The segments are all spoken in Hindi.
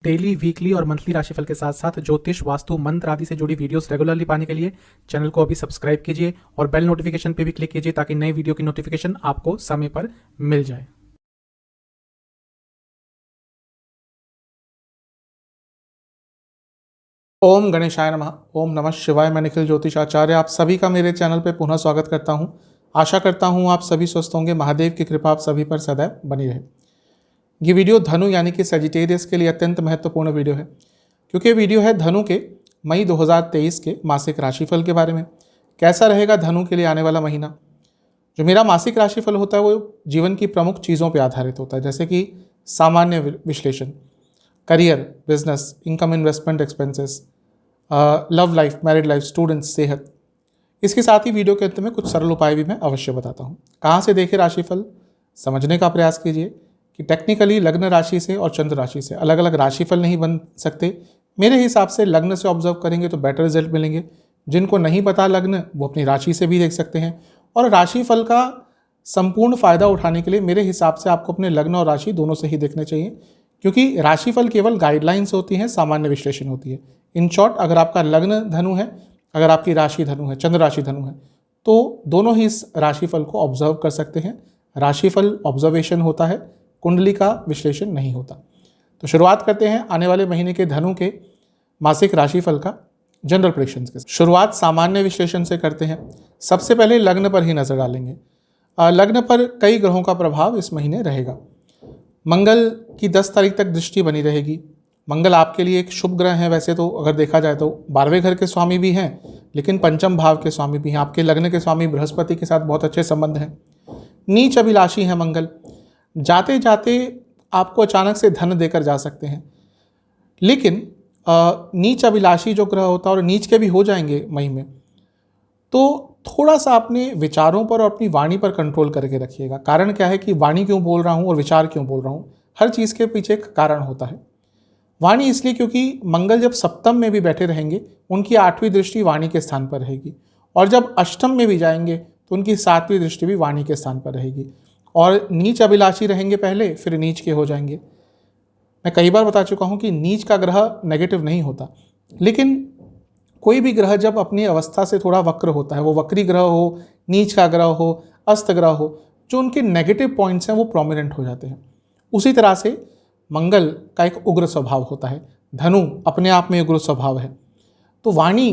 डेली, वीकली और मंथली राशिफल के साथ साथ ज्योतिष, वास्तु, मंत्र आदि से जुड़ी वीडियोस रेगुलरली पाने के लिए चैनल को अभी सब्सक्राइब कीजिए और बेल नोटिफिकेशन पे भी क्लिक कीजिए ताकि नई वीडियो की नोटिफिकेशन आपको समय पर मिल जाए। ओम गणेशाय नमः। ओम नमः शिवाय। मैं निखिल ज्योतिषाचार्य आप सभी का मेरे चैनल पे पुनः स्वागत करता हूं। आशा करता हूं आप सभी स्वस्थ होंगे। महादेव की कृपा आप सभी पर सदैव बनी रहे। ये वीडियो धनु यानी कि सेजिटेरियस के लिए अत्यंत महत्वपूर्ण वीडियो है, क्योंकि वीडियो है धनु के मई 2023 के मासिक राशिफल के बारे में। कैसा रहेगा धनु के लिए आने वाला महीना। जो मेरा मासिक राशिफल होता है वो जीवन की प्रमुख चीज़ों पर आधारित होता है, जैसे कि सामान्य विश्लेषण, career, business, income, investment, expenses, love life, married life, students, सेहत। इसके साथ ही वीडियो के अंत में कुछ सरल उपाय भी मैं अवश्य बताता हूँ। कहाँ से देखें राशिफल, समझने का प्रयास कीजिए कि टेक्निकली लग्न राशि से और चंद्र राशि से अलग अलग राशिफल नहीं बन सकते। मेरे हिसाब से लग्न से ऑब्जर्व करेंगे तो बेटर रिजल्ट मिलेंगे। जिनको नहीं पता लग्न, वो अपनी राशि से भी देख सकते हैं। और राशिफल का संपूर्ण फायदा उठाने के लिए मेरे हिसाब से आपको अपने लग्न और राशि दोनों से ही देखने चाहिए, क्योंकि राशिफल केवल गाइडलाइंस होती हैं, सामान्य विश्लेषण होती है। इन शॉर्ट, अगर आपका लग्न धनु है, अगर आपकी राशि धनु है, चंद्र राशि धनु है, तो दोनों ही इस राशिफल को ऑब्जर्व कर सकते हैं। राशिफल ऑब्जर्वेशन होता है, कुंडली का विश्लेषण नहीं होता। तो शुरुआत करते हैं आने वाले महीने के धनु के मासिक राशिफल का जनरल प्रेडिक्शंस के। शुरुआत सामान्य विश्लेषण से करते हैं। सबसे पहले लग्न पर ही नजर डालेंगे। लग्न पर कई ग्रहों का प्रभाव इस महीने रहेगा। मंगल की 10 तारीख तक दृष्टि बनी रहेगी। मंगल आपके लिए एक शुभ ग्रह है। वैसे तो अगर देखा जाए तो 12वें घर के स्वामी भी हैं, लेकिन पंचम भाव के स्वामी भी हैं। आपके लग्न के स्वामी बृहस्पति के साथ बहुत अच्छे संबंध हैं। नीच अभिलाषी है मंगल। जाते जाते आपको अचानक से धन देकर जा सकते हैं, लेकिन नीच अभिलाषी जो ग्रह होता है, और नीच के भी हो जाएंगे मई में, तो थोड़ा सा अपने विचारों पर और अपनी वाणी पर कंट्रोल करके रखिएगा। कारण क्या है कि वाणी क्यों बोल रहा हूँ और विचार क्यों बोल रहा हूँ, हर चीज़ के पीछे एक कारण होता है। वाणी इसलिए क्योंकि मंगल जब सप्तम में भी बैठे रहेंगे, उनकी 8वीं दृष्टि वाणी के स्थान पर रहेगी, और जब अष्टम में भी जाएंगे तो उनकी 7वीं दृष्टि भी वाणी के स्थान पर रहेगी। और नीच अभिलाषी रहेंगे पहले, फिर नीच के हो जाएंगे। मैं कई बार बता चुका हूँ कि नीच का ग्रह नेगेटिव नहीं होता, लेकिन कोई भी ग्रह जब अपनी अवस्था से थोड़ा वक्र होता है, वो वक्री ग्रह हो, नीच का ग्रह हो, अस्त ग्रह हो, जो उनके नेगेटिव पॉइंट्स हैं वो प्रोमिनेंट हो जाते हैं। उसी तरह से मंगल का एक उग्र स्वभाव होता है। धनु अपने आप में उग्र स्वभाव है, तो वाणी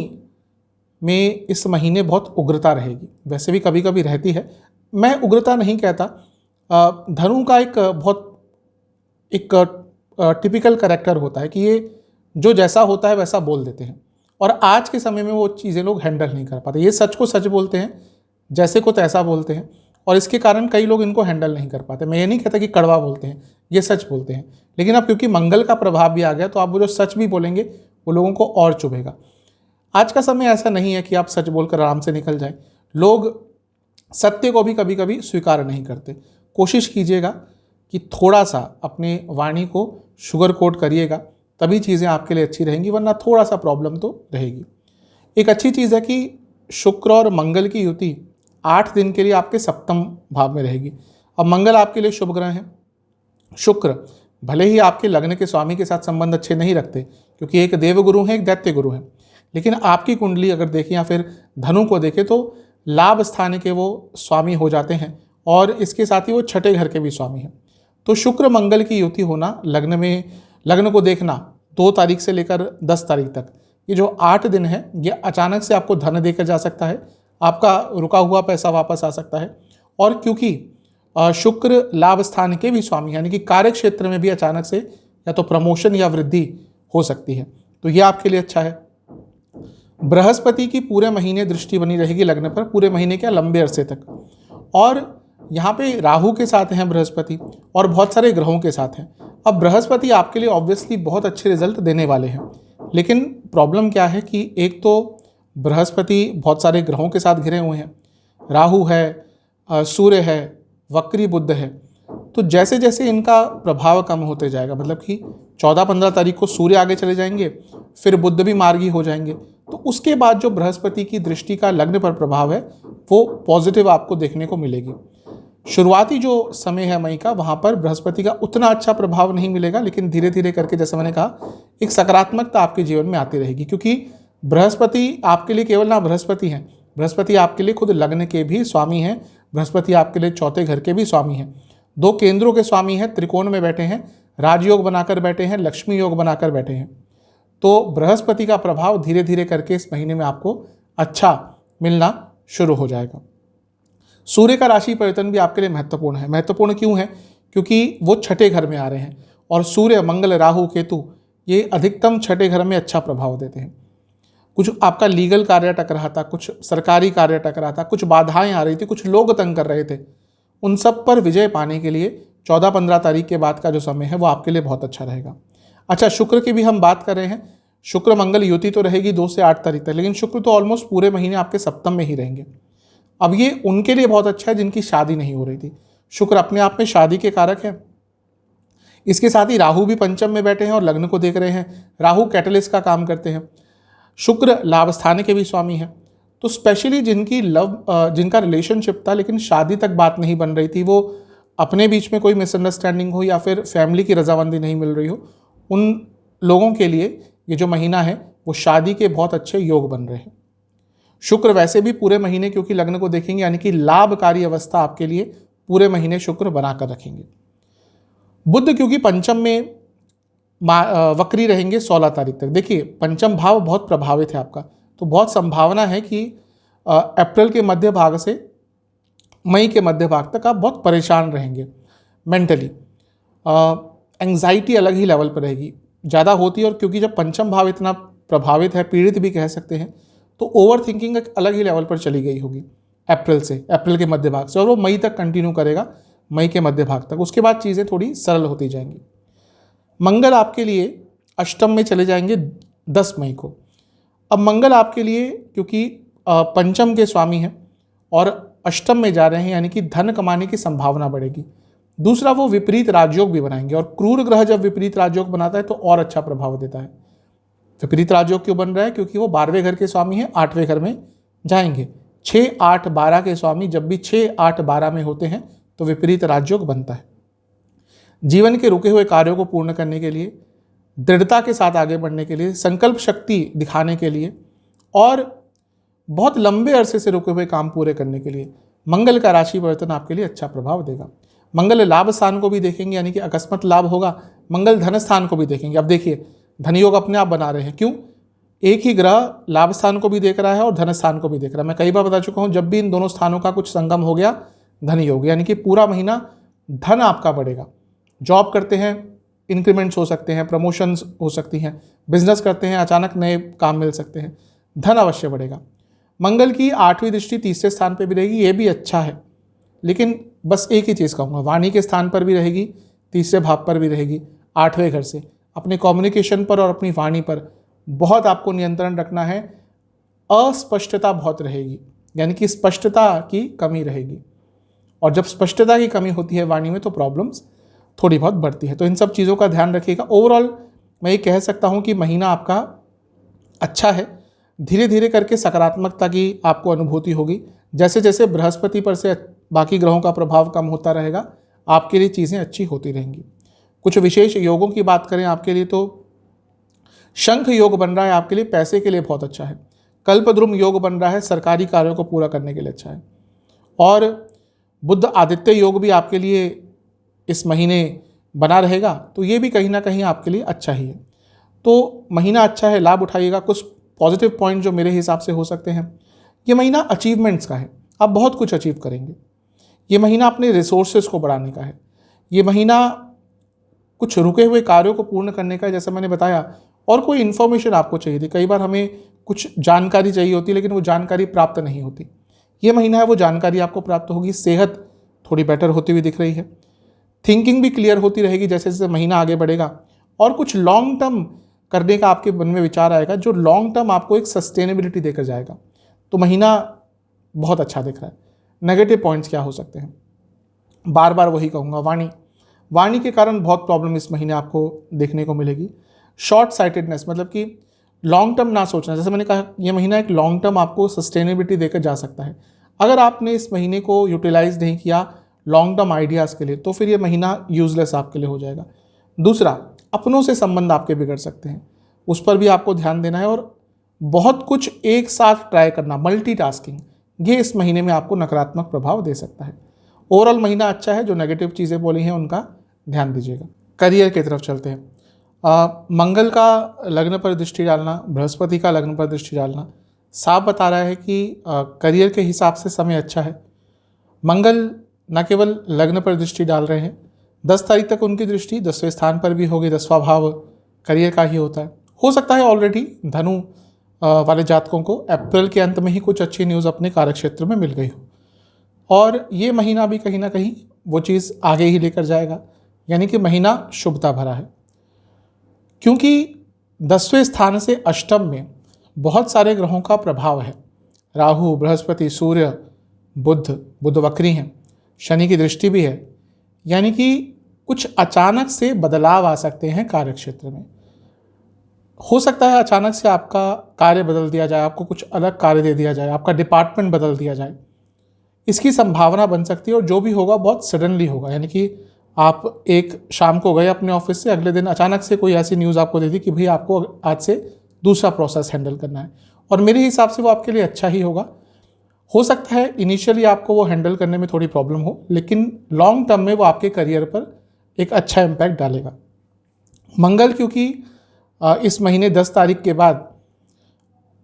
में इस महीने बहुत उग्रता रहेगी। वैसे भी कभी कभी रहती है, मैं उग्रता नहीं कहता। धनु का एक टिपिकल कैरेक्टर होता है कि ये जो जैसा होता है वैसा बोल देते हैं, और आज के समय में वो चीज़ें लोग हैंडल नहीं कर पाते। ये सच को सच बोलते हैं, जैसे को तैसा बोलते हैं, और इसके कारण कई लोग इनको हैंडल नहीं कर पाते। मैं ये नहीं कहता कि कड़वा बोलते हैं, ये सच बोलते हैं, लेकिन अब क्योंकि मंगल का प्रभाव भी आ गया, तो आप वो जो सच भी बोलेंगे वो लोगों को और चुभेगा। आज का समय ऐसा नहीं है कि आप सच बोलकर आराम से निकल जाएं। लोग सत्य को भी कभी कभी स्वीकार नहीं करते। कोशिश कीजिएगा कि थोड़ा सा अपने वाणी को शुगर कोट करिएगा, तभी चीज़ें आपके लिए अच्छी रहेंगी, वरना थोड़ा सा प्रॉब्लम तो रहेगी। एक अच्छी चीज़ है कि शुक्र और मंगल की युति 8 दिन के लिए आपके सप्तम भाव में रहेगी। अब मंगल आपके लिए शुभ ग्रह है। शुक्र भले ही आपके लग्न के स्वामी के साथ संबंध अच्छे नहीं रखते, क्योंकि एक देवगुरु है, एक दैत्य गुरु है, लेकिन आपकी कुंडली अगर देखें या फिर धनु को देखें तो लाभ स्थान के वो स्वामी हो जाते हैं, और इसके साथ ही वो छठे घर के भी स्वामी हैं। तो शुक्र मंगल की युति होना, लग्न को देखना 2 तारीख से लेकर 10 तारीख तक, ये जो 8 दिन है, ये अचानक से आपको धन देकर जा सकता है। आपका रुका हुआ पैसा वापस आ सकता है। और क्योंकि शुक्र लाभ स्थान के भी स्वामी, यानी कि कार्य क्षेत्र में भी अचानक से या तो प्रमोशन या वृद्धि हो सकती है, तो ये आपके लिए अच्छा है। बृहस्पति की पूरे महीने दृष्टि बनी रहेगी लग्न पर, पूरे महीने के लंबे अरसे तक, और यहाँ पे राहु के साथ हैं बृहस्पति, और बहुत सारे ग्रहों के साथ हैं। अब बृहस्पति आपके लिए ऑब्वियसली बहुत अच्छे रिजल्ट देने वाले हैं, लेकिन प्रॉब्लम क्या है कि एक तो बृहस्पति बहुत सारे ग्रहों के साथ घिरे हुए हैं, राहु है, सूर्य है, वक्री बुध है। तो जैसे जैसे इनका प्रभाव कम होते जाएगा, मतलब कि 14-15 तारीख को सूर्य आगे चले जाएंगे, फिर बुध भी मार्गी हो जाएंगे, तो उसके बाद जो बृहस्पति की दृष्टि का लग्न पर प्रभाव है वो पॉजिटिव आपको देखने को मिलेगी। शुरुआती जो समय है मई का, वहाँ पर बृहस्पति का उतना अच्छा प्रभाव नहीं मिलेगा, लेकिन धीरे धीरे करके जैसे मैंने कहा एक सकारात्मकता आपके जीवन में आती रहेगी, क्योंकि बृहस्पति आपके लिए केवल ना बृहस्पति हैं, बृहस्पति आपके लिए खुद लग्न के भी स्वामी हैं, बृहस्पति आपके लिए चौथे घर के भी स्वामी हैं, 2 केंद्रों के स्वामी हैं, त्रिकोण में बैठे हैं, राजयोग बनाकर बैठे हैं, लक्ष्मी योग बनाकर बैठे हैं। तो बृहस्पति का प्रभाव धीरे धीरे करके इस महीने में आपको अच्छा मिलना शुरू हो जाएगा। सूर्य का राशि परिवर्तन भी आपके लिए महत्वपूर्ण है। महत्वपूर्ण क्यों है? क्योंकि वो छठे घर में आ रहे हैं और सूर्य, मंगल, राहु, केतु ये अधिकतम छठे घर में अच्छा प्रभाव देते हैं। कुछ आपका लीगल कार्य अटक रहा था, कुछ सरकारी कार्य अटक रहा था, कुछ बाधाएं आ रही थी, कुछ लोग तंग कर रहे थे, उन सब पर विजय पाने के लिए 14-15 तारीख के बाद का जो समय है वो आपके लिए बहुत अच्छा रहेगा। अच्छा, शुक्र की भी हम बात कर रहे हैं। शुक्र मंगल युति तो रहेगी 2 से 8 तारीख तक, लेकिन शुक्र तो ऑलमोस्ट पूरे महीने आपके सप्तम में ही रहेंगे। अब ये उनके लिए बहुत अच्छा है जिनकी शादी नहीं हो रही थी। शुक्र अपने आप में शादी के कारक है। इसके साथ ही राहु भी पंचम में बैठे हैं और लग्न को देख रहे हैं। राहु कैटलिस्ट का काम करते हैं। शुक्र लाभ स्थान के भी स्वामी हैं। तो स्पेशली जिनका रिलेशनशिप था लेकिन शादी तक बात नहीं बन रही थी, वो अपने बीच में कोई मिसअंडरस्टैंडिंग हो या फिर फैमिली की रजामंदी नहीं मिल रही हो, उन लोगों के लिए ये जो महीना है वो शादी के बहुत अच्छे योग बन रहे हैं। शुक्र वैसे भी पूरे महीने क्योंकि लग्न को देखेंगे, यानी कि लाभकारी अवस्था आपके लिए पूरे महीने शुक्र बनाकर रखेंगे। बुध क्योंकि पंचम में वक्री रहेंगे 16 तारीख तक। देखिए, पंचम भाव बहुत प्रभावित है आपका, तो बहुत संभावना है कि अप्रैल के मध्य भाग से मई के मध्य भाग तक आप बहुत परेशान रहेंगे मेंटली। एंग्जाइटी अलग ही लेवल पर रहेगी, ज़्यादा होती है, और क्योंकि जब पंचम भाव इतना प्रभावित है, पीड़ित भी कह सकते हैं, तो ओवर थिंकिंग एक अलग ही लेवल पर चली गई होगी अप्रैल के मध्य भाग से, और वो मई तक कंटिन्यू करेगा, मई के मध्य भाग तक। उसके बाद चीज़ें थोड़ी सरल होती जाएंगी। मंगल आपके लिए अष्टम में चले जाएंगे 10 मई को। अब मंगल आपके लिए क्योंकि पंचम के स्वामी हैं और अष्टम में जा रहे हैं, यानी कि धन कमाने की संभावना बढ़ेगी। दूसरा, वो विपरीत राजयोग भी बनाएंगे, और क्रूर ग्रह जब विपरीत राजयोग बनाता है तो और अच्छा प्रभाव देता है। विपरीत राजयोग क्यों बन रहा है? क्योंकि वो 12वें घर के स्वामी हैं, 8वें घर में जाएंगे। 6, 8, 12 के स्वामी जब भी 6, 8, 12 में होते हैं तो विपरीत राजयोग बनता है। जीवन के रुके हुए कार्यों को पूर्ण करने के लिए, दृढ़ता के साथ आगे बढ़ने के लिए, संकल्प शक्ति दिखाने के लिए, और बहुत लंबे अरसे से रुके हुए काम पूरे करने के लिए मंगल का राशि परिवर्तन आपके लिए अच्छा प्रभाव देगा। मंगल लाभ स्थान को भी देखेंगे, यानी कि अकस्मात लाभ होगा। मंगल धन स्थान को भी देखेंगे। अब देखिए, धन योग अपने आप बना रहे हैं। क्यों? एक ही ग्रह लाभ स्थान को भी देख रहा है और धन स्थान को भी देख रहा है। मैं कई बार बता चुका हूं, जब भी इन दोनों स्थानों का कुछ संगम हो गया, धन योग, यानी कि पूरा महीना धन आपका बढ़ेगा। जॉब करते हैं, इंक्रीमेंट्स हो सकते हैं, प्रमोशंस हो सकती हैं, बिजनेस करते हैं, अचानक नए काम मिल सकते हैं, धन अवश्य बढ़ेगा। मंगल की 8वीं दृष्टि तीसरे स्थान पर भी रहेगी, ये भी अच्छा है, लेकिन बस एक ही चीज़ कहूँगा, वाणी के स्थान पर भी रहेगी, तीसरे भाव पर भी रहेगी, 8वें घर से। अपने कम्युनिकेशन पर और अपनी वाणी पर बहुत आपको नियंत्रण रखना है। अस्पष्टता बहुत रहेगी, यानी कि स्पष्टता की कमी रहेगी, और जब स्पष्टता की कमी होती है वाणी में तो प्रॉब्लम्स थोड़ी बहुत बढ़ती है। तो इन सब चीज़ों का ध्यान रखिएगा। ओवरऑल मैं ये कह सकता हूँ कि महीना आपका अच्छा है। धीरे धीरे करके सकारात्मकता की आपको अनुभूति होगी। जैसे जैसे बृहस्पति पर से बाकी ग्रहों का प्रभाव कम होता रहेगा, आपके लिए चीज़ें अच्छी होती रहेंगी। कुछ विशेष योगों की बात करें आपके लिए तो शंख योग बन रहा है, आपके लिए पैसे के लिए बहुत अच्छा है। कल्पद्रुम योग बन रहा है, सरकारी कार्यों को पूरा करने के लिए अच्छा है। और बुध आदित्य योग भी आपके लिए इस महीने बना रहेगा, तो ये भी कहीं ना कहीं आपके लिए अच्छा ही है। तो महीना अच्छा है, लाभ उठाइएगा। कुछ पॉजिटिव पॉइंट जो मेरे हिसाब से हो सकते हैं, ये महीना अचीवमेंट्स का है, आप बहुत कुछ अचीव करेंगे। ये महीना अपने रिसोर्सेज को बढ़ाने का है। ये महीना कुछ रुके हुए कार्यों को पूर्ण करने का है, जैसा मैंने बताया। और कोई इन्फॉर्मेशन आपको चाहिए थी, कई बार हमें कुछ जानकारी चाहिए होती है लेकिन वो जानकारी प्राप्त नहीं होती, ये महीना है वो जानकारी आपको प्राप्त होगी। सेहत थोड़ी बेटर होती हुई दिख रही है। थिंकिंग भी क्लियर होती रहेगी जैसे जैसे महीना आगे बढ़ेगा। और कुछ लॉन्ग टर्म करने का आपके मन में विचार आएगा, जो लॉन्ग टर्म आपको एक सस्टेनेबिलिटी देकर जाएगा। तो महीना बहुत अच्छा दिख रहा है। नेगेटिव पॉइंट्स क्या हो सकते हैं? बार बार वही कहूँगा, वाणी के कारण बहुत प्रॉब्लम इस महीने आपको देखने को मिलेगी। शॉर्ट साइटेडनेस, मतलब कि लॉन्ग टर्म ना सोचना। जैसे मैंने कहा, यह महीना एक लॉन्ग टर्म आपको सस्टेनेबिलिटी देकर जा सकता है। अगर आपने इस महीने को यूटिलाइज नहीं किया, लॉन्ग टर्म आइडियाज़ के लिए, तो फिर ये महीना यूजलेस आपके लिए हो जाएगा। दूसरा, अपनों से संबंध आपके बिगड़ सकते हैं, उस पर भी आपको ध्यान देना है। और बहुत कुछ एक साथ ट्राई करना, मल्टीटास्किंग, ये इस महीने में आपको नकारात्मक प्रभाव दे सकता है। ओवरऑल महीना अच्छा है, जो नेगेटिव चीज़ें बोली हैं उनका ध्यान दीजिएगा। करियर की तरफ चलते हैं। मंगल का लग्न पर दृष्टि डालना, बृहस्पति का लग्न पर दृष्टि डालना साफ बता रहा है कि करियर के हिसाब से समय अच्छा है। मंगल न केवल लग्न पर दृष्टि डाल रहे हैं, 10 तारीख तक उनकी दृष्टि 10वें स्थान पर भी होगी। 10वां भाव करियर का ही होता है। हो सकता है ऑलरेडी धनु वाले जातकों को अप्रैल के अंत में ही कुछ अच्छी न्यूज़ अपने कार्यक्षेत्र में मिल गई हो, और ये महीना भी कहीं ना कहीं वो चीज़ आगे ही लेकर जाएगा, यानी कि महीना शुभता भरा है। क्योंकि 10वें स्थान से अष्टम में बहुत सारे ग्रहों का प्रभाव है। राहु, बृहस्पति, सूर्य, बुध वक्री हैं, शनि की दृष्टि भी है, यानी कि कुछ अचानक से बदलाव आ सकते हैं कार्यक्षेत्र में। हो सकता है अचानक से आपका कार्य बदल दिया जाए, आपको कुछ अलग कार्य दे दिया जाए, आपका डिपार्टमेंट बदल दिया जाए, इसकी संभावना बन सकती है। और जो भी होगा बहुत सडनली होगा, यानी कि आप एक शाम को गए अपने ऑफिस से, अगले दिन अचानक से कोई ऐसी न्यूज़ आपको दे दी कि भाई आपको आज से दूसरा प्रोसेस हैंडल करना है, और मेरे हिसाब से वो आपके लिए अच्छा ही होगा। हो सकता है इनिशियली आपको वो हैंडल करने में थोड़ी प्रॉब्लम हो, लेकिन लॉन्ग टर्म में वो आपके करियर पर एक अच्छा इम्पैक्ट डालेगा। मंगल क्योंकि इस महीने 10 तारीख के बाद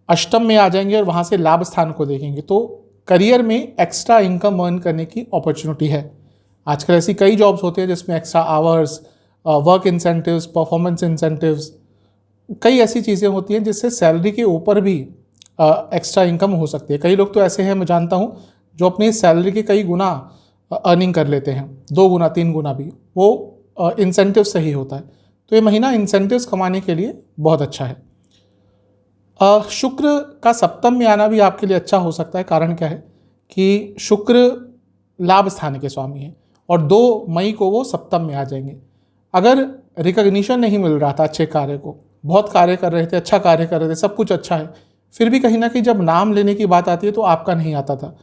अष्टम में आ जाएंगे और वहाँ से लाभ स्थान को देखेंगे, तो करियर में एक्स्ट्रा इनकम अर्न करने की अपॉर्चुनिटी है। आजकल ऐसी कई जॉब्स होती हैं जिसमें extra hours, work incentives, performance incentives, कई ऐसी चीज़ें होती हैं जिससे सैलरी के ऊपर भी एक्स्ट्रा इनकम हो सकती है। कई लोग तो ऐसे हैं, मैं जानता हूँ, जो अपनी सैलरी के कई गुना अर्निंग कर लेते हैं, 2 गुना 3 गुना भी, वो इंसेंटिव से ही होता है। तो ये महीना इंसेंटिव्स कमाने के लिए बहुत अच्छा है। शुक्र का सप्तम में आना भी आपके लिए अच्छा हो सकता है। कारण क्या है कि शुक्र लाभ स्थान के स्वामी है और 2 मई को वो सप्तम में आ जाएंगे। अगर रिकॉग्निशन नहीं मिल रहा था अच्छे कार्य को, बहुत कार्य कर रहे थे, अच्छा कार्य कर रहे थे, सब कुछ अच्छा है, फिर भी कहीं ना कहीं जब नाम लेने की बात आती है तो आपका नहीं आता था,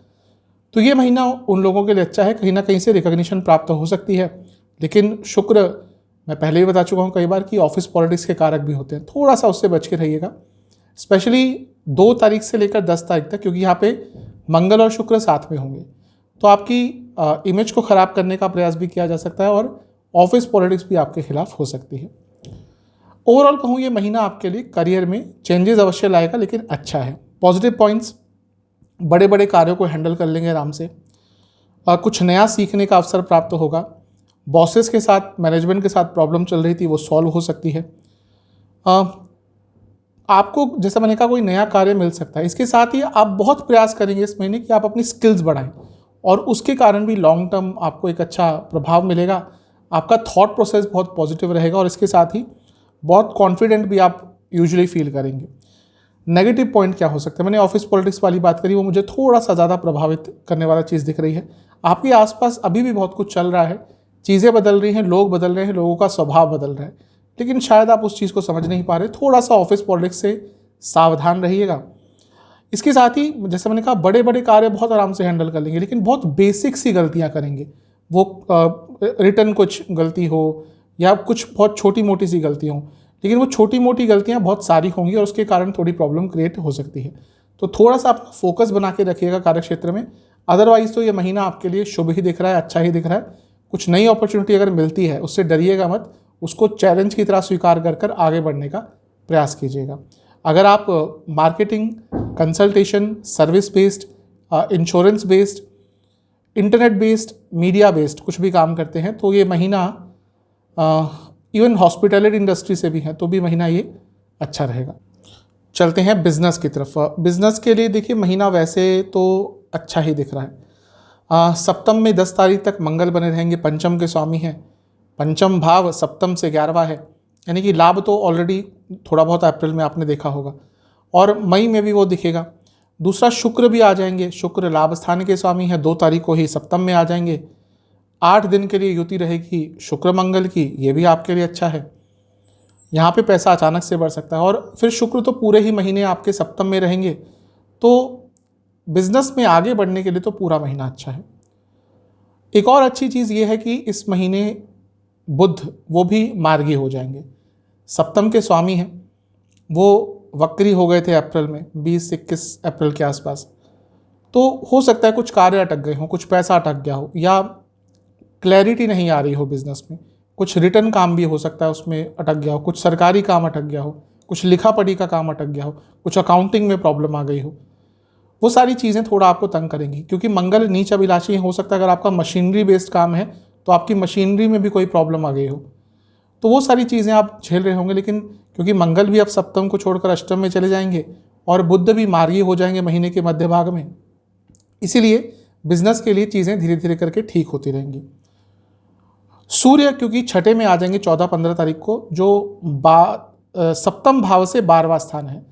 तो ये महीना उन लोगों के लिए अच्छा है। कहीं ना कहीं से रिकॉग्निशन प्राप्त हो सकती है। लेकिन शुक्र, मैं पहले ही बता चुका हूँ कई बार कि ऑफिस पॉलिटिक्स के कारक भी होते हैं, थोड़ा सा उससे बच के रहिएगा। स्पेशली 2 तारीख से लेकर 10 तारीख तक, क्योंकि यहाँ पे मंगल और शुक्र साथ में होंगे, तो आपकी इमेज को ख़राब करने का प्रयास भी किया जा सकता है और ऑफिस पॉलिटिक्स भी आपके खिलाफ हो सकती है। ओवरऑल कहूँ ये महीना आपके लिए करियर में चेंजेस अवश्य लाएगा, लेकिन अच्छा है। पॉजिटिव पॉइंट्स, बड़े बड़े कार्यों को हैंडल कर लेंगे आराम से, कुछ नया सीखने का अवसर प्राप्त होगा। बॉसेस के साथ, मैनेजमेंट के साथ प्रॉब्लम चल रही थी, वो सॉल्व हो सकती है। आपको जैसा मैंने कहा कोई नया कार्य मिल सकता है। इसके साथ ही आप बहुत प्रयास करेंगे इस महीने कि आप अपनी स्किल्स बढ़ाएं, और उसके कारण भी लॉन्ग टर्म आपको एक अच्छा प्रभाव मिलेगा। आपका थॉट प्रोसेस बहुत पॉजिटिव रहेगा और इसके साथ ही बहुत कॉन्फिडेंट भी आप यूजुअली फील करेंगे। नेगेटिव पॉइंट क्या हो सकता है? मैंने ऑफिस पॉलिटिक्स वाली बात करी, वो मुझे थोड़ा सा ज़्यादा प्रभावित करने वाला चीज़ दिख रही है। आपके आसपास अभी भी बहुत कुछ चल रहा है, चीज़ें बदल रही हैं, लोग बदल रहे हैं, लोगों का स्वभाव बदल रहा है, लेकिन शायद आप उस चीज़ को समझ नहीं पा रहे। थोड़ा सा ऑफिस पॉलिटिक्स से सावधान रहिएगा। इसके साथ ही जैसे मैंने कहा, बड़े बड़े कार्य बहुत आराम से हैंडल कर लेंगे, लेकिन बहुत बेसिक सी गलतियां करेंगे। वो रिटर्न कुछ गलती हो या कुछ बहुत छोटी मोटी सी गलती हो, लेकिन वो छोटी मोटी गलतियां बहुत सारी होंगी और उसके कारण थोड़ी प्रॉब्लम क्रिएट हो सकती है। तो थोड़ा सा अपना फोकस बना के रखिएगा कार्य क्षेत्र में। अदरवाइज तो ये महीना आपके लिए शुभ ही दिख रहा है, अच्छा ही दिख रहा है। कुछ नई अपॉर्चुनिटी अगर मिलती है उससे डरिएगा मत, उसको चैलेंज की तरह स्वीकार कर कर आगे बढ़ने का प्रयास कीजिएगा। अगर आप marketing, consultation, service based, insurance based, internet based, media based कुछ भी काम करते हैं तो ये महीना, इवन हॉस्पिटैलिटी इंडस्ट्री से भी है तो भी महीना ये अच्छा रहेगा। चलते हैं बिजनेस की तरफ। बिजनेस के लिए देखिए महीना वैसे तो अच्छा ही दिख रहा है। सप्तम में 10 तारीख तक मंगल बने रहेंगे, पंचम के स्वामी हैं। पंचम भाव सप्तम से 11वां है, यानी कि लाभ तो ऑलरेडी थोड़ा बहुत अप्रैल में आपने देखा होगा और मई में भी वो दिखेगा। दूसरा, शुक्र भी आ जाएंगे। शुक्र लाभ स्थान के स्वामी है, 2 तारीख को ही सप्तम में आ जाएंगे। 8 दिन के लिए युति रहेगी शुक्र मंगल की, ये भी आपके लिए अच्छा है। यहाँ पे पैसा अचानक से बढ़ सकता है और फिर शुक्र तो पूरे ही महीने आपके सप्तम में रहेंगे, तो बिजनेस में आगे बढ़ने के लिए तो पूरा महीना अच्छा है। एक और अच्छी चीज़ ये है कि इस महीने बुध वो भी मार्गी हो जाएंगे। सप्तम के स्वामी हैं, वो वक्री हो गए थे अप्रैल में, 20-21 अप्रैल के आसपास। तो हो सकता है कुछ कार्य अटक गए हों, कुछ पैसा अटक गया हो, या क्लैरिटी नहीं आ रही हो बिजनेस में, कुछ रिटर्न काम भी हो सकता है उसमें अटक गया हो, कुछ सरकारी काम अटक गया हो, कुछ लिखा पढ़ी का काम अटक गया हो, कुछ अकाउंटिंग में प्रॉब्लम आ गई हो। वो सारी चीज़ें थोड़ा आपको तंग करेंगी, क्योंकि मंगल नीच अभिलाषी हो सकता है। अगर आपका मशीनरी बेस्ड काम है तो आपकी मशीनरी में भी कोई प्रॉब्लम आ गई हो, तो वो सारी चीज़ें आप झेल रहे होंगे। लेकिन क्योंकि मंगल भी अब सप्तम को छोड़कर अष्टम में चले जाएंगे और बुध भी मार्गी हो जाएंगे महीने के मध्य भाग में, इसीलिए बिजनेस के लिए चीज़ें धीरे धीरे करके ठीक होती रहेंगी। सूर्य क्योंकि छठे में आ जाएंगे 14-15 तारीख को, जो सप्तम भाव से 12वां स्थान है,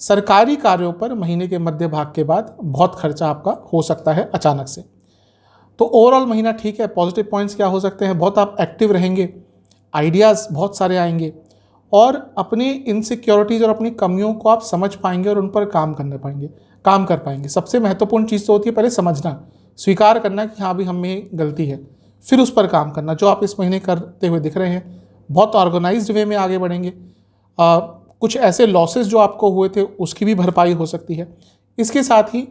सरकारी कार्यों पर महीने के मध्य भाग के बाद बहुत खर्चा आपका हो सकता है अचानक से। तो ओवरऑल महीना ठीक है। पॉजिटिव पॉइंट्स क्या हो सकते हैं? बहुत आप एक्टिव रहेंगे, आइडियाज़ बहुत सारे आएंगे, और अपनी इनसिक्योरिटीज़ और अपनी कमियों को आप समझ पाएंगे और उन पर काम कर पाएंगे। सबसे महत्वपूर्ण चीज़ तो होती है पहले समझना, स्वीकार करना कि हाँ भी हम में गलती है, फिर उस पर काम करना, जो आप इस महीने करते हुए दिख रहे हैं। बहुत ऑर्गेनाइज्ड वे में आगे बढ़ेंगे। कुछ ऐसे लॉसेस जो आपको हुए थे उसकी भी भरपाई हो सकती है। इसके साथ ही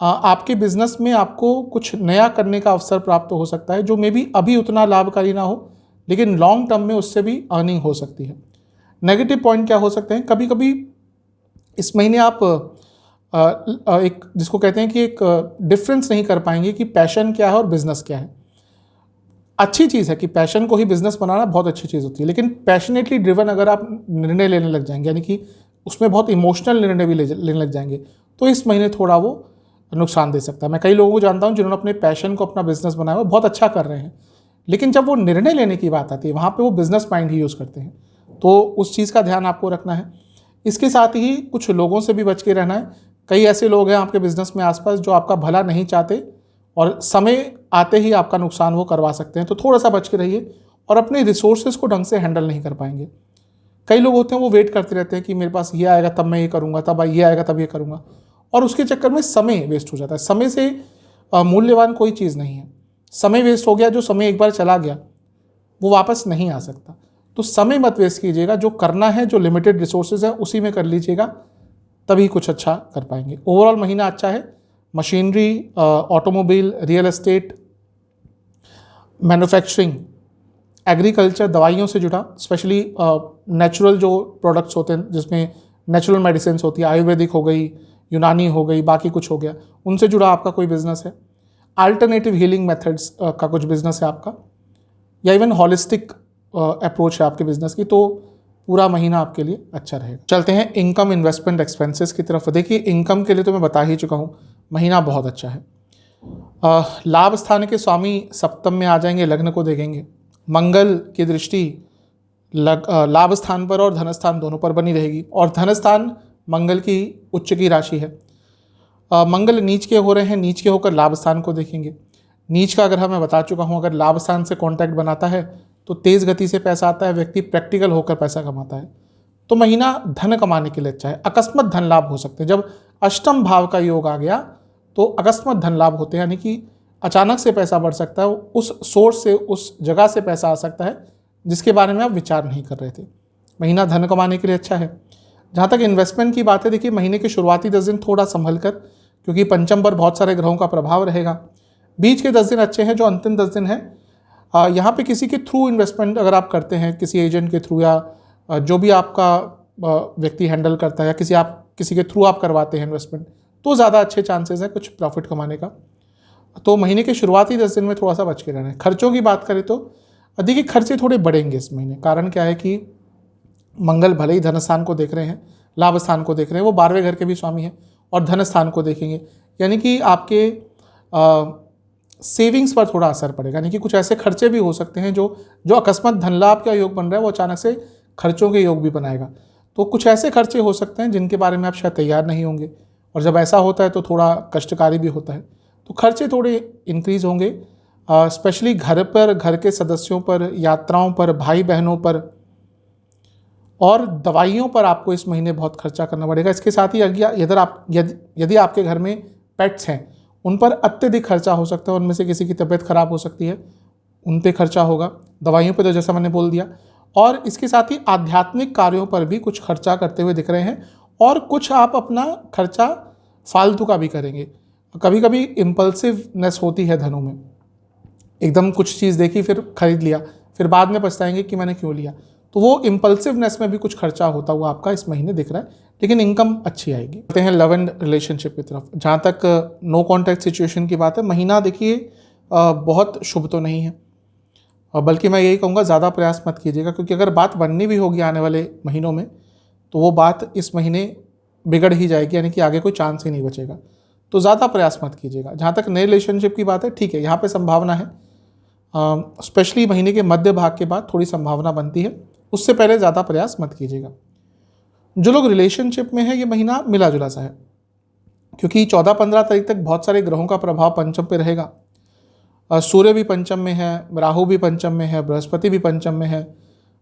आपके बिजनेस में आपको कुछ नया करने का अवसर प्राप्त हो सकता है, जो मे बी अभी उतना लाभकारी ना हो, लेकिन लॉन्ग टर्म में उससे भी अर्निंग हो सकती है। नेगेटिव पॉइंट क्या हो सकते हैं? कभी कभी इस महीने आप एक जिसको कहते हैं कि एक डिफरेंस नहीं कर पाएंगे कि पैशन क्या है और बिजनेस क्या है। अच्छी चीज़ है कि पैशन को ही बिजनेस बनाना बहुत अच्छी चीज़ होती है, लेकिन पैशनेटली ड्रिवन अगर आप निर्णय लेने लग जाएंगे, यानी कि उसमें बहुत इमोशनल निर्णय भी लेने लग जाएंगे, तो इस महीने थोड़ा वो नुकसान दे सकता है। मैं कई लोगों को जानता हूं जिन्होंने अपने पैशन को अपना बिजनेस बनाया हुआ, बहुत अच्छा कर रहे हैं, लेकिन जब वो निर्णय लेने की बात आती है वहाँ पे वो बिजनेस माइंड ही यूज़ करते हैं। तो उस चीज़ का ध्यान आपको रखना है। इसके साथ ही कुछ लोगों से भी बच के रहना है। कई ऐसे लोग हैं आपके बिजनेस में आसपास जो आपका भला नहीं चाहते और समय आते ही आपका नुकसान वो करवा सकते हैं, तो थोड़ा सा बच के रहिए। और अपने रिसोर्सेज को ढंग से हैंडल नहीं कर पाएंगे। कई लोग होते हैं वो वेट करते रहते हैं कि मेरे पास ये आएगा तब मैं ये करूँगा, तब ये आएगा तब ये करूँगा, और उसके चक्कर में समय वेस्ट हो जाता है। समय से मूल्यवान कोई चीज़ नहीं है। समय वेस्ट हो गया, जो समय एक बार चला गया वो वापस नहीं आ सकता। तो समय मत वेस्ट कीजिएगा, जो करना है, जो लिमिटेड रिसोर्सेज है उसी में कर लीजिएगा, तभी कुछ अच्छा कर पाएंगे। ओवरऑल महीना अच्छा है। Machinery, automobile, real estate, manufacturing, agriculture, दवाइयों से जुड़ा, स्पेशली नेचुरल जो प्रोडक्ट्स होते हैं जिसमें नेचुरल मेडिसिन होती है, आयुर्वेदिक हो गई, यूनानी हो गई, बाकी कुछ हो गया, उनसे जुड़ा आपका कोई बिजनेस है। अल्टरनेटिव हीलिंग मेथड्स का कुछ बिजनेस है आपका, या इवन हॉलिस्टिक अप्रोच है आपके बिजनेस की, तो पूरा महीना आपके लिए अच्छा रहेगा। चलते हैं इनकम, इन्वेस्टमेंट, एक्सपेंसेस की तरफ। देखिए, इनकम के लिए तो मैं बता ही चुका हूँ, महीना बहुत अच्छा है। लाभ स्थान के स्वामी सप्तम में आ जाएंगे, लग्न को देखेंगे। मंगल की दृष्टि लाभ स्थान पर और धन स्थान दोनों पर बनी रहेगी, और धन स्थान मंगल की उच्च की राशि है। मंगल नीच के हो रहे हैं, नीच के होकर लाभ स्थान को देखेंगे। नीच का अगर मैं बता चुका हूँ, अगर लाभ स्थान से कॉन्टैक्ट बनाता है तो तेज़ गति से पैसा आता है, व्यक्ति प्रैक्टिकल होकर पैसा कमाता है। तो महीना धन कमाने के लिए अच्छा है। अकस्मात धन लाभ हो सकते हैं। जब अष्टम भाव का योग आ गया तो अकस्मात धन लाभ होते हैं, यानी कि अचानक से पैसा बढ़ सकता है, उस सोर्स से, उस जगह से पैसा आ सकता है जिसके बारे में आप विचार नहीं कर रहे थे। महीना धन कमाने के लिए अच्छा है। जहाँ तक इन्वेस्टमेंट की बात है, देखिए महीने के शुरुआती 10 दिन थोड़ा संभल कर, क्योंकि पंचम पर बहुत सारे ग्रहों का प्रभाव रहेगा। बीच के 10 दिन अच्छे हैं, जो अंतिम 10 दिन है यहाँ पे किसी के थ्रू इन्वेस्टमेंट अगर आप करते हैं, किसी एजेंट के थ्रू, या जो भी आपका व्यक्ति हैंडल करता है, या किसी के थ्रू आप करवाते हैं इन्वेस्टमेंट, तो ज़्यादा अच्छे चांसेस हैं कुछ प्रॉफिट कमाने का। तो महीने के शुरुआती 10 दिन में थोड़ा सा बच के रहना है। खर्चों की बात करें तो देखिए खर्चे थोड़े बढ़ेंगे इस महीने। कारण क्या है कि मंगल भले ही धन स्थान को देख रहे हैं, लाभ स्थान को देख रहे हैं, वो 12वें घर के भी स्वामी हैं, और धन स्थान को देखेंगे, यानी कि आपके सेविंग्स पर थोड़ा असर पड़ेगा। यानी कि कुछ ऐसे खर्चे भी हो सकते हैं जो अकस्मात धन लाभ का योग बन रहा है, वो अचानक से खर्चों के योग भी बनाएगा। तो कुछ ऐसे खर्चे हो सकते हैं जिनके बारे में आप शायद तैयार नहीं होंगे, और जब ऐसा होता है तो थोड़ा कष्टकारी भी होता है। तो खर्चे थोड़े इंक्रीज होंगे, स्पेशली घर पर, घर के सदस्यों पर, यात्राओं पर, भाई बहनों पर, और दवाइयों पर आपको इस महीने बहुत खर्चा करना पड़ेगा। इसके साथ ही यदि आपके घर में पेट्स हैं, उन पर अत्यधिक खर्चा हो सकता है, उनमें से किसी की तबीयत खराब हो सकती है, उन पे खर्चा होगा, दवाइयों पे तो जैसा मैंने बोल दिया, और इसके साथ ही आध्यात्मिक कार्यों पर भी कुछ खर्चा करते हुए दिख रहे हैं, और कुछ आप अपना खर्चा फालतू का भी करेंगे। कभी कभी इम्पल्सिवनेस होती है धनों में, एकदम कुछ चीज़ देखी फिर खरीद लिया, फिर बाद में पछताएंगे कि मैंने क्यों लिया, तो वो इम्पल्सिवनेस में भी कुछ खर्चा होता हुआ आपका इस महीने दिख रहा है, लेकिन इनकम अच्छी आएगी। कहते हैं लव एंड रिलेशनशिप की तरफ। जहाँ तक नो कॉन्टैक्ट सिचुएशन की बात है, महीना देखिए बहुत शुभ तो नहीं है, बल्कि मैं यही कहूँगा ज़्यादा प्रयास मत कीजिएगा, क्योंकि अगर बात बननी भी होगी आने वाले महीनों में तो वो बात इस महीने बिगड़ ही जाएगी, यानी कि आगे कोई चांस ही नहीं बचेगा, तो ज़्यादा प्रयास मत कीजिएगा। जहाँ तक नए रिलेशनशिप की बात है, ठीक है, यहाँ पे संभावना है, स्पेशली महीने के मध्य भाग के बाद थोड़ी संभावना बनती है, उससे पहले ज़्यादा प्रयास मत कीजिएगा। जो लोग रिलेशनशिप में है, ये महीना मिला जुला सा है, क्योंकि 14-15 तारीख तक बहुत सारे ग्रहों का प्रभाव पंचम पे रहेगा। सूर्य भी पंचम में है, राहु भी पंचम में है, बृहस्पति भी पंचम में है,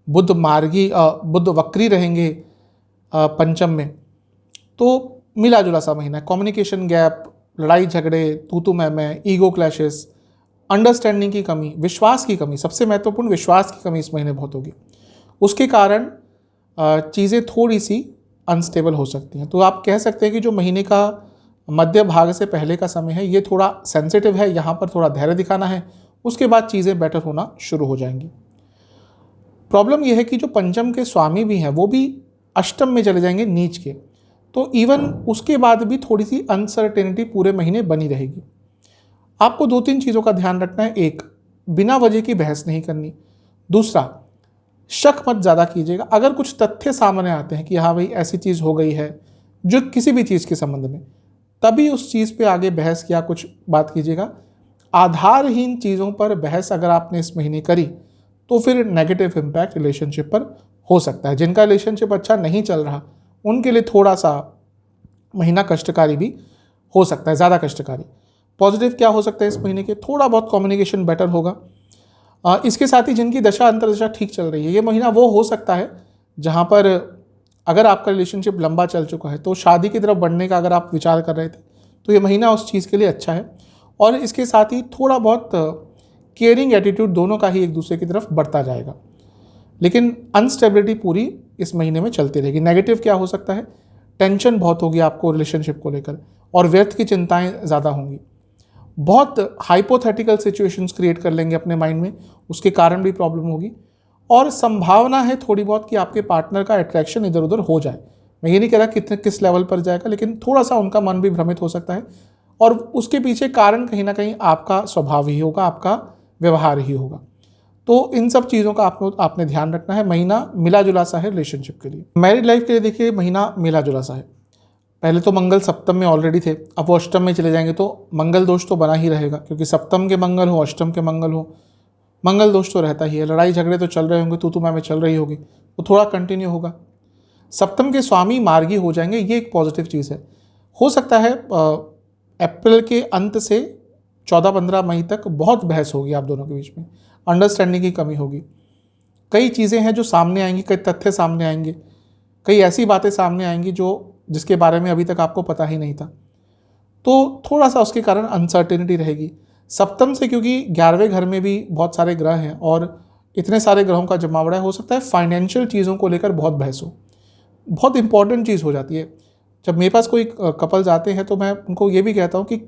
बुध वक्री रहेंगे पंचम में, तो मिला जुला सा महीना है। कम्युनिकेशन गैप, लड़ाई झगड़े, तू मैं, ईगो क्लैशेस, अंडरस्टैंडिंग की कमी, विश्वास की कमी, सबसे महत्वपूर्ण विश्वास की कमी इस महीने बहुत होगी, उसके कारण चीज़ें थोड़ी सी अनस्टेबल हो सकती हैं। तो आप कह सकते हैं कि जो महीने का मध्य भाग से पहले का समय है, ये थोड़ा सेंसिटिव है, यहाँ पर थोड़ा धैर्य दिखाना है, उसके बाद चीज़ें बेटर होना शुरू हो जाएंगी। प्रॉब्लम यह है कि जो पंचम के स्वामी भी हैं वो भी अष्टम में चले जाएंगे नीच के, तो इवन उसके बाद भी थोड़ी सी अनसर्टेनिटी पूरे महीने बनी रहेगी। आपको 2-3 चीज़ों का ध्यान रखना है। एक, बिना वजह की बहस नहीं करनी। दूसरा, शक मत ज़्यादा कीजिएगा। अगर कुछ तथ्य सामने आते हैं कि हाँ भाई ऐसी चीज़ हो गई है जो किसी भी चीज़ के संबंध में, तभी उस चीज़ पे आगे बहस या कुछ बात कीजिएगा। आधारहीन चीज़ों पर बहस अगर आपने इस महीने करी तो फिर नेगेटिव इम्पैक्ट रिलेशनशिप पर हो सकता है। जिनका रिलेशनशिप अच्छा नहीं चल रहा उनके लिए थोड़ा सा महीना कष्टकारी भी हो सकता है, ज़्यादा कष्टकारी। पॉजिटिव क्या हो सकता है इस महीने के, थोड़ा बहुत कम्युनिकेशन बेटर होगा। इसके साथ ही जिनकी दशा अंतर्दशा ठीक चल रही है, ये महीना वो हो सकता है जहाँ पर अगर आपका रिलेशनशिप लंबा चल चुका है तो शादी की तरफ बढ़ने का अगर आप विचार कर रहे थे तो ये महीना उस चीज़ के लिए अच्छा है। और इसके साथ ही थोड़ा बहुत केयरिंग एटीट्यूड दोनों का ही एक दूसरे की तरफ बढ़ता जाएगा, लेकिन अनस्टेबिलिटी पूरी इस महीने में चलती रहेगी। नेगेटिव क्या हो सकता है, टेंशन बहुत होगी आपको रिलेशनशिप को लेकर, और व्यर्थ की चिंताएं ज़्यादा होंगी। बहुत हाइपोथेटिकल सिचुएशंस क्रिएट कर लेंगे अपने माइंड में, उसके कारण भी प्रॉब्लम होगी। और संभावना है थोड़ी बहुत कि आपके पार्टनर का अट्रैक्शन इधर उधर हो जाए। मैं ये नहीं कह रहा किस लेवल पर जाएगा, लेकिन थोड़ा सा उनका मन भी भ्रमित हो सकता है, और उसके पीछे कारण कहीं ना कहीं आपका स्वभाव ही होगा, आपका व्यवहार ही होगा। तो इन सब चीज़ों का आपने ध्यान रखना है। महीना मिला जुला सा है रिलेशनशिप के लिए। मैरिड लाइफ के लिए देखिए महीना मिला जुला सा है। पहले तो मंगल सप्तम में ऑलरेडी थे, अब वो अष्टम में चले जाएंगे तो मंगल दोष तो बना ही रहेगा, क्योंकि सप्तम के मंगल हो, अष्टम के मंगल हो, मंगल दोष तो रहता ही है। लड़ाई झगड़े तो चल रहे होंगे, तू मैं चल रही होगी, वो थोड़ा कंटिन्यू होगा। सप्तम के स्वामी मार्गी हो जाएंगे, ये एक पॉजिटिव चीज़ है। हो सकता है अप्रैल के अंत से 14-15 मई तक बहुत बहस होगी आप दोनों के बीच में, अंडरस्टैंडिंग की कमी होगी। कई चीज़ें हैं जो सामने आएंगी, कई तथ्य सामने आएंगे, कई ऐसी बातें सामने आएंगी जिसके बारे में अभी तक आपको पता ही नहीं था, तो थोड़ा सा उसके कारण अनसर्टेनिटी रहेगी। सप्तम से क्योंकि 11वें घर में भी बहुत सारे ग्रह हैं और इतने सारे ग्रहों का जमावड़ा हो सकता है फाइनेंशियल चीज़ों को लेकर बहुत बहस हो। बहुत इंपॉर्टेंट चीज़ हो जाती है। जब मेरे पास कोई कपल्स आते हैं तो मैं उनको ये भी कहता हूँ कि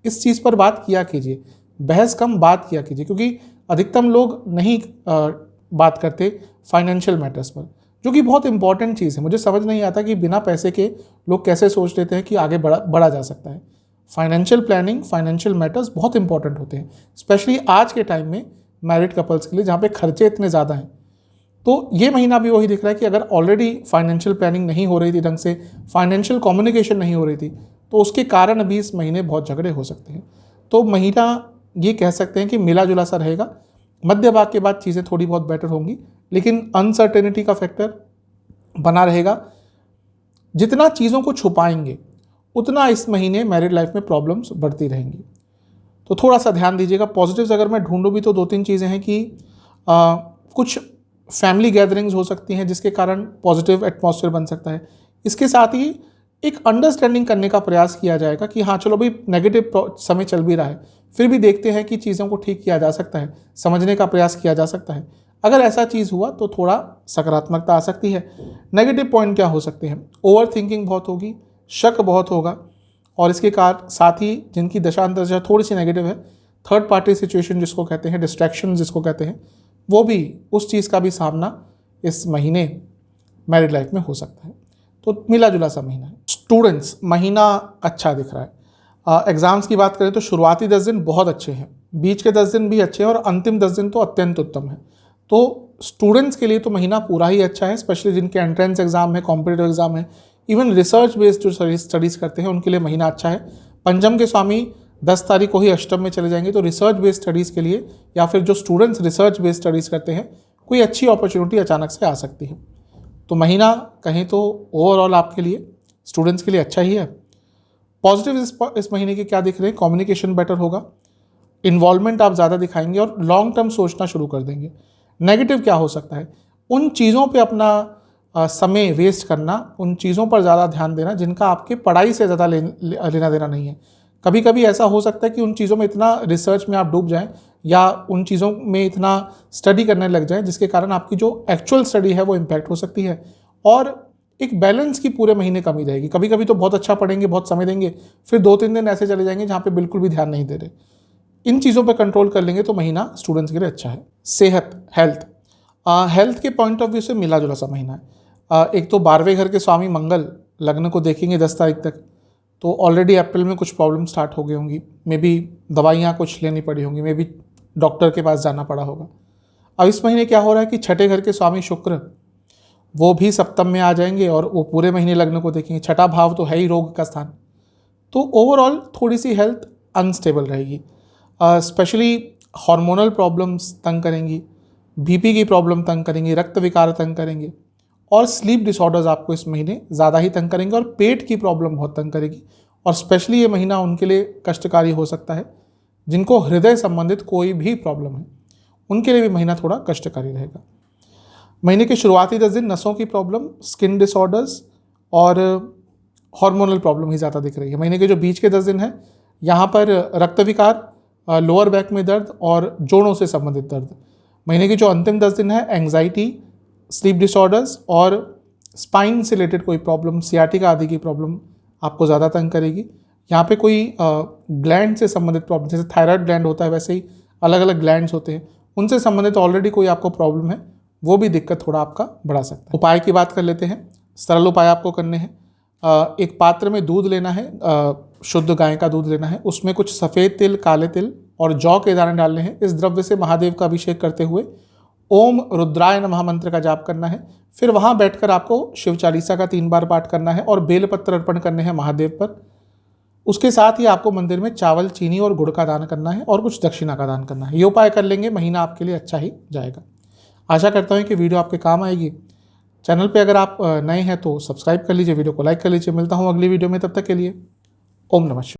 इस चीज़ पर बात किया कीजिए, बहस कम बात किया कीजिए, क्योंकि अधिकतम लोग नहीं बात करते फाइनेंशियल मैटर्स पर, जो कि बहुत इंपॉर्टेंट चीज़ है। मुझे समझ नहीं आता कि बिना पैसे के लोग कैसे सोच लेते हैं कि आगे बढ़ा जा सकता है। फाइनेंशियल प्लानिंग, फाइनेंशियल मैटर्स बहुत इंपॉर्टेंट होते हैं, स्पेशली आज के टाइम में मैरिड कपल्स के लिए जहाँ पे खर्चे इतने ज़्यादा हैं। तो ये महीना भी वही दिख रहा है कि अगर ऑलरेडी फाइनेंशियल प्लानिंग नहीं हो रही थी ढंग से, फाइनेंशियल कम्युनिकेशन नहीं हो रही थी, तो उसके कारण भी इस महीने बहुत झगड़े हो सकते हैं। तो महीना ये कह सकते हैं कि मिला जुला सा रहेगा। मध्य भाग के बाद चीज़ें थोड़ी बहुत बेटर होंगी, लेकिन अनसर्टेनिटी का फैक्टर बना रहेगा। जितना चीज़ों को छुपाएंगे उतना इस महीने मैरिड लाइफ में प्रॉब्लम्स बढ़ती रहेंगी, तो थोड़ा सा ध्यान दीजिएगा। पॉजिटिव्स अगर मैं ढूंढूं भी तो 2-3 चीज़ें हैं कि कुछ फैमिली गैदरिंग्स हो सकती हैं जिसके कारण पॉजिटिव एटमॉस्फेयर बन सकता है। इसके साथ ही एक अंडरस्टैंडिंग करने का प्रयास किया जाएगा कि हाँ चलो भाई नेगेटिव समय चल भी रहा है, फिर भी देखते हैं कि चीज़ों को ठीक किया जा सकता है, समझने का प्रयास किया जा सकता है। अगर ऐसा चीज़ हुआ तो थोड़ा सकारात्मकता आ सकती है। नेगेटिव पॉइंट क्या हो सकते हैं? ओवर थिंकिंग बहुत होगी, शक बहुत होगा, और इसके साथ ही जिनकी दशा अंतर्दशा थोड़ी सी नेगेटिव है, थर्ड पार्टी सिचुएशन जिसको कहते हैं, डिस्ट्रैक्शन जिसको कहते हैं, वो भी उस चीज़ का भी सामना इस महीने मैरिड लाइफ में हो सकता है। तो मिला जुला सा महीना है। स्टूडेंट्स, महीना अच्छा दिख रहा है। एग्ज़ाम्स की बात करें तो शुरुआती 10 दिन बहुत अच्छे हैं, बीच के 10 दिन भी अच्छे हैं और अंतिम 10 दिन तो अत्यंत उत्तम है। तो स्टूडेंट्स के लिए तो महीना पूरा ही अच्छा है, स्पेशली जिनके एंट्रेंस एग्जाम है, कॉम्पिटिटिव एग्जाम है, इवन रिसर्च बेस्ड जो स्टडीज़ करते हैं उनके लिए महीना अच्छा है। पंचम के स्वामी 10 तारीख को ही अष्टम में चले जाएंगे, तो रिसर्च बेस्ड स्टडीज़ के लिए या फिर जो स्टूडेंट्स रिसर्च बेस्ड स्टडीज़ करते हैं, कोई अच्छी अपॉर्चुनिटी अचानक से आ सकती है। तो महीना कहें तो ओवरऑल आपके लिए, स्टूडेंट्स के लिए अच्छा ही है। पॉजिटिव इस महीने के क्या दिख रहे हैं? कम्युनिकेशन बेटर होगा, इन्वॉल्वमेंट आप ज़्यादा दिखाएंगे और लॉन्ग टर्म सोचना शुरू कर देंगे। नेगेटिव क्या हो सकता है? उन चीज़ों पे अपना समय वेस्ट करना, उन चीज़ों पर ज़्यादा ध्यान देना जिनका आपके पढ़ाई से ज़्यादा लेना देना नहीं है। कभी कभी ऐसा हो सकता है कि उन चीज़ों में इतना रिसर्च में आप डूब जाएं या उन चीज़ों में इतना स्टडी करने लग जाएं जिसके कारण आपकी जो एक्चुअल स्टडी है वो इम्पैक्ट हो सकती है, और एक बैलेंस की पूरे महीने कमी रहेगी। कभी कभी तो बहुत अच्छा पढ़ेंगे, बहुत समय देंगे, फिर 2-3 दिन ऐसे चले जाएंगे जहाँ पे बिल्कुल भी ध्यान नहीं दे रहे। इन चीज़ों पर कंट्रोल कर लेंगे तो महीना स्टूडेंट्स के लिए अच्छा है। सेहत, हेल्थ के पॉइंट ऑफ व्यू से मिला जुला सा महीना है। एक तो 12वें घर के स्वामी मंगल लग्न को देखेंगे 10 तारीख तक, तो ऑलरेडी अप्रैल में कुछ प्रॉब्लम स्टार्ट हो गई होंगी, मे बी दवाइयाँ कुछ लेनी पड़ी होंगी, मे बी डॉक्टर के पास जाना पड़ा होगा। अब इस महीने क्या हो रहा है कि 6ठे घर के स्वामी शुक्र वो भी सप्तम में आ जाएंगे और वो पूरे महीने लग्न को देखेंगे। 6ठा भाव तो है ही रोग का स्थान, तो ओवरऑल थोड़ी सी हेल्थ अनस्टेबल रहेगी। स्पेशली हार्मोनल प्रॉब्लम्स तंग करेंगी, बीपी की प्रॉब्लम तंग करेंगी, रक्त विकार तंग करेंगे, और स्लीप डिसऑर्डर्स आपको इस महीने ज़्यादा ही तंग करेंगे, और पेट की प्रॉब्लम बहुत तंग करेगी। और स्पेशली ये महीना उनके लिए कष्टकारी हो सकता है जिनको हृदय संबंधित कोई भी प्रॉब्लम है, उनके लिए भी महीना थोड़ा कष्टकारी रहेगा। महीने के शुरुआती 10 दिन नसों की प्रॉब्लम, स्किन डिसऑर्डर्स और हार्मोनल प्रॉब्लम ही ज़्यादा दिख रही है। महीने के जो बीच के 10 दिन हैं यहाँ पर रक्त विकार, लोअर बैक में दर्द और जोड़ों से संबंधित दर्द। महीने के जो अंतिम 10 दिन है एंग्जाइटी, स्लीप डिसऑर्डर्स और स्पाइन से रिलेटेड कोई प्रॉब्लम, सियाटिका आदि की प्रॉब्लम आपको ज़्यादा तंग करेगी। यहाँ पे कोई ग्लैंड से संबंधित प्रॉब्लम, जैसे थायराइड ग्लैंड होता है वैसे ही अलग अलग ग्लैंड्स होते हैं, उनसे संबंधित ऑलरेडी कोई आपको प्रॉब्लम है, वो भी दिक्कत थोड़ा आपका बढ़ा सकता है। उपाय की बात कर लेते हैं। सरल उपाय आपको करने हैं। एक पात्र में दूध लेना है, शुद्ध गाय का दूध लेना है, उसमें कुछ सफ़ेद तिल, काले तिल और जौ के दाने डालने हैं। इस द्रव्य से महादेव का अभिषेक करते हुए ओम रुद्राय नमः मंत्र का जाप करना है। फिर वहाँ बैठकर आपको शिव चालीसा का 3 बार पाठ करना है और बेलपत्र अर्पण करने हैं महादेव पर। उसके साथ ही आपको मंदिर में चावल, चीनी और गुड़ का दान करना है और कुछ दक्षिणा का दान करना है। ये उपाय कर लेंगे, महीना आपके लिए अच्छा ही जाएगा। आशा करता हूँ कि वीडियो आपके काम आएगी। चैनल पे अगर आप नए हैं तो सब्सक्राइब कर लीजिए, वीडियो को लाइक कर लीजिए। मिलता हूँ अगली वीडियो में, तब तक के लिए ओम नमः शिवाय।